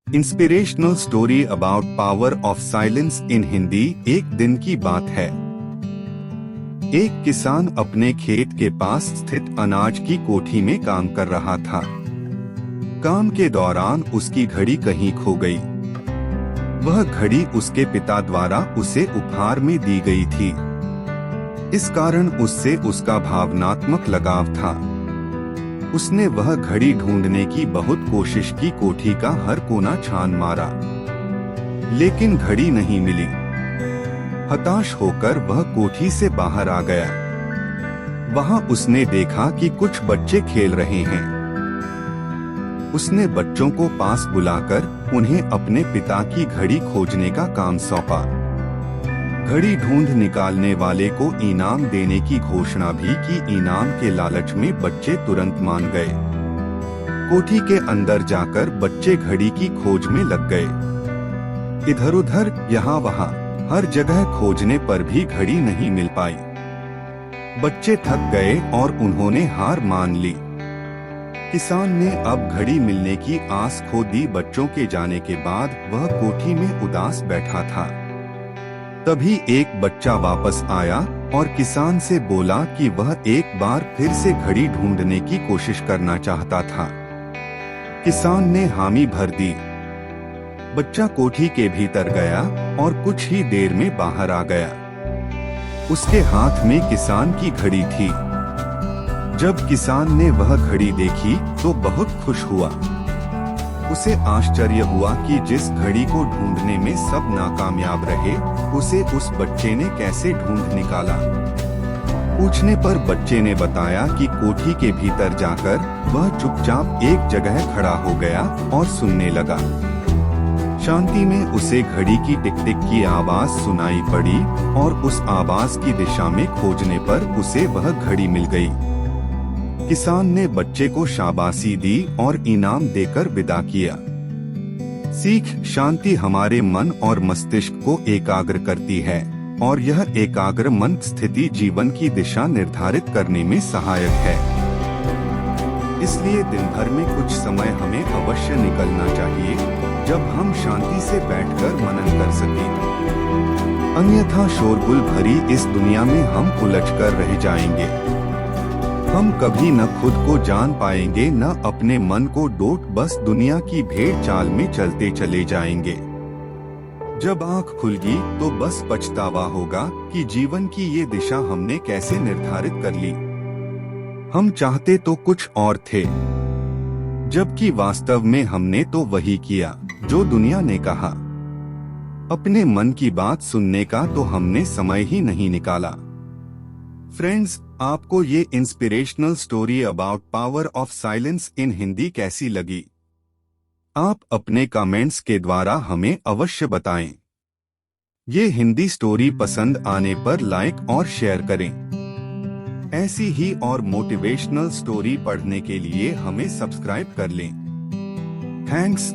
Inspirational story about power of silence इन हिंदी। एक दिन की बात है। एक किसान अपने खेत के पास स्थित अनाज की कोठी में काम कर रहा था। काम के दौरान उसकी घड़ी कहीं खो गई। वह घड़ी उसके पिता द्वारा उसे उपहार में दी गई थी। इस कारण उससे उसका भावनात्मक लगाव था। उसने वह घड़ी ढूंढने की बहुत कोशिश की, कोठी का हर कोना छान मारा, लेकिन घड़ी नहीं मिली। हताश होकर वह कोठी से बाहर आ गया। वहां उसने देखा कि कुछ बच्चे खेल रहे हैं। उसने बच्चों को पास बुलाकर उन्हें अपने पिता की घड़ी खोजने का काम सौंपा। घड़ी ढूंढ निकालने वाले को इनाम देने की घोषणा भी की। इनाम के लालच में बच्चे तुरंत मान गए। कोठी के अंदर जाकर बच्चे घड़ी की खोज में लग गए। इधर उधर यहाँ वहाँ हर जगह खोजने पर भी घड़ी नहीं मिल पाई। बच्चे थक गए और उन्होंने हार मान ली। किसान ने अब घड़ी मिलने की आस खो दी। बच्चों के जाने के बाद वह कोठी में उदास बैठा था। तभी एक बच्चा वापस आया और किसान से बोला कि वह एक बार फिर से घड़ी ढूंढने की कोशिश करना चाहता था। किसान ने हामी भर दी। बच्चा कोठी के भीतर गया और कुछ ही देर में बाहर आ गया। उसके हाथ में किसान की घड़ी थी। जब किसान ने वह घड़ी देखी तो बहुत खुश हुआ। उसे आश्चर्य हुआ कि जिस घड़ी को ढूंढने में सब नाकामयाब रहे, उसे उस बच्चे ने कैसे ढूंढ निकाला। पूछने पर बच्चे ने बताया कि कोठी के भीतर जाकर वह चुपचाप एक जगह खड़ा हो गया और सुनने लगा। शांति में उसे घड़ी की टिक टिक की आवाज सुनाई पड़ी और उस आवाज की दिशा में खोजने पर उसे वह घड़ी मिल गई। किसान ने बच्चे को शाबाशी दी और इनाम देकर विदा किया। सीख: शांति हमारे मन और मस्तिष्क को एकाग्र करती है और यह एकाग्र मन स्थिति जीवन की दिशा निर्धारित करने में सहायक है। इसलिए दिन भर में कुछ समय हमें अवश्य निकलना चाहिए जब हम शांति से बैठकर मनन कर सकें। अन्यथा शोरगुल भरी इस दुनिया में हम उलझकर रह जाएंगे। हम कभी न खुद को जान पाएंगे न अपने मन को डोट, बस दुनिया की भेड़ चाल में चलते चले जाएंगे। जब आँख खुलगी तो बस पछतावा होगा कि जीवन की ये दिशा हमने कैसे निर्धारित कर ली। हम चाहते तो कुछ और थे, जबकि वास्तव में हमने तो वही किया जो दुनिया ने कहा। अपने मन की बात सुनने का तो हमने समय ही नहीं निकाला। फ्रेंड्स, आपको ये inspirational story about power of silence इन हिंदी कैसी लगी? आप अपने कमेंट्स के द्वारा हमें अवश्य बताएं। ये हिंदी स्टोरी पसंद आने पर लाइक और शेयर करें। ऐसी ही और मोटिवेशनल स्टोरी पढ़ने के लिए हमें सब्सक्राइब कर लें। थैंक्स।